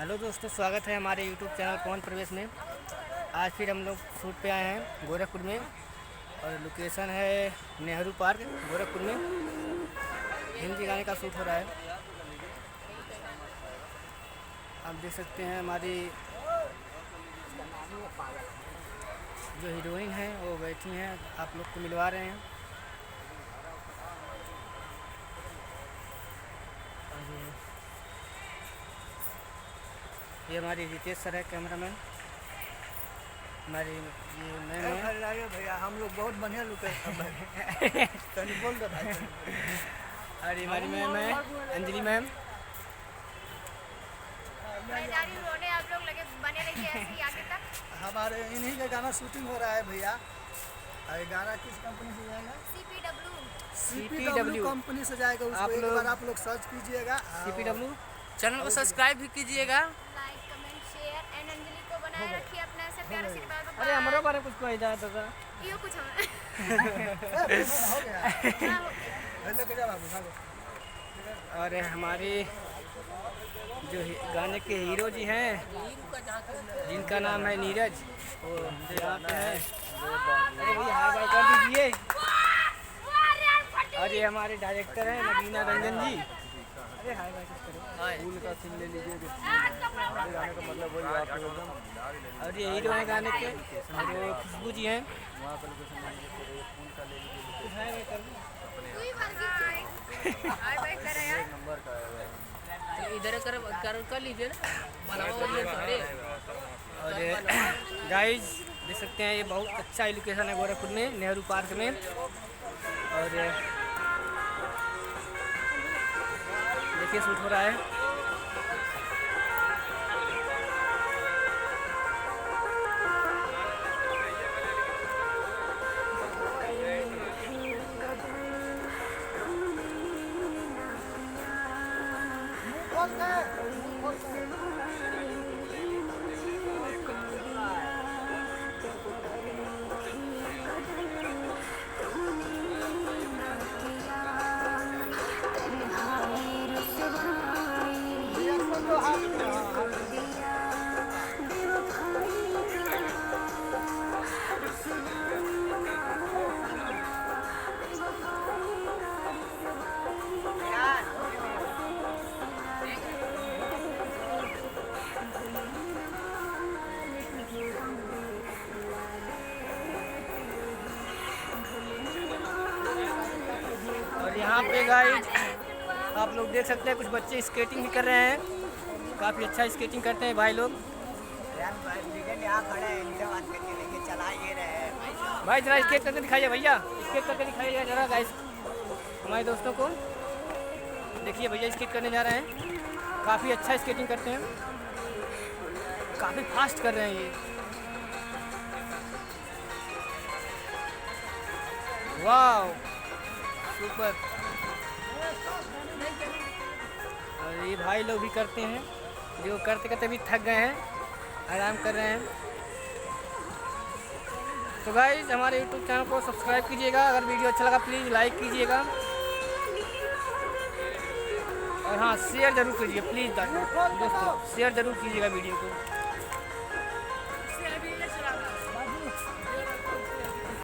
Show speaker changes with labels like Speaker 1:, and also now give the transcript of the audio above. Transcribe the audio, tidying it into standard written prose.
Speaker 1: Hello दोस्तों, स्वागत है हमारे YouTube चैनल पवन प्रवेश में। आज फिर हम लोग शूट पे आए हैं गोरखपुर में और लोकेशन है नेहरू पार्क गोरखपुर में। हिंदी गाने का शूट हो रहा है। आप देख सकते हैं हमारी जो हीरोइन है वो बैठी हैं, आप लोग को मिलवा रहे हैं। ये हमारी रितेश सर है कैमरामैन। हमारी ये मैम है।
Speaker 2: भैया हम लोग बहुत बढ़िया लुक है। बोल दो भाई।
Speaker 1: अरे हमारी मैम है अंजलि मैम।
Speaker 3: मैं जा रही हूँ रोने, आप लोग लगे बने रहिए ऐसे ही आगे तक।
Speaker 2: हमारे इन्हीं का गाना शूटिंग हो रहा है भैया। ये गाना किस कंपनी से जाएगा?
Speaker 1: CPW
Speaker 2: कंपनी से जाएगा। उसको
Speaker 1: आप
Speaker 2: एक
Speaker 1: लोग
Speaker 2: बार आप लोग सर्च कीजिएगा।
Speaker 1: CPW
Speaker 4: चैनल को सब्सक्राइब भी कीजिएगा।
Speaker 3: Like comment share and Anjali को बनाए रखिए अपना ऐसे प्यार आशीर्वाद।
Speaker 1: अरे हमारे बारे कुछ कह जाए तो
Speaker 3: यो कुछ हम
Speaker 2: हो गया। लेके जा बाबू, भागो।
Speaker 1: और हमारे जो गाने के हीरो जी हैं जिनका नाम है नीरज, वो यहाँ पे है। अरे भैया हाय बाय कर दीजिए। और ये हमारे डायरेक्टर हैं नगीना रंजन जी। अरे हाय बाय करो।
Speaker 2: फूल का सीन ले लीजिए। गाने का मतलब वही आप एकदम।
Speaker 1: और ये हीरो हैं गाने के और वो खुशबू जी हैं।
Speaker 2: वहाँ पर लोकेशन फूल का ले लीजिए।
Speaker 1: कुछ हाय बाय कर दो।
Speaker 3: तू ही बात की हाय बाय कर यार।
Speaker 2: नंबर का है।
Speaker 4: तो इधर कर लीजिए ना।
Speaker 1: और गाइस देख सकते हैं ये बहुत अच्छा लोकेशन है गोरखपुर में नेहरू पार्क में। और देखिए शूट हो रहा है। और यहाँ पे गाइस आप लोग देख सकते हैं कुछ बच्चे स्केटिंग भी कर रहे हैं। काफ़ी अच्छा स्केटिंग करते हैं भाई लोग। भाई जरा स्केट करके दिखाइए भैया, स्केट करके दिखाइए जरा गाइस हमारे दोस्तों को। देखिए भैया स्केट करने जा रहे हैं। काफ़ी अच्छा स्केटिंग करते हैं, काफ़ी फास्ट कर रहे हैं ये। वाह सुपर। और ये भाई लोग भी करते हैं, जो करते करते भी थक गए हैं, आराम कर रहे हैं। तो गाइस हमारे YouTube चैनल को सब्सक्राइब कीजिएगा। अगर वीडियो अच्छा लगा प्लीज़ लाइक कीजिएगा और हाँ शेयर ज़रूर कीजिए प्लीज़ दोस्तों, शेयर ज़रूर कीजिएगा वीडियो को।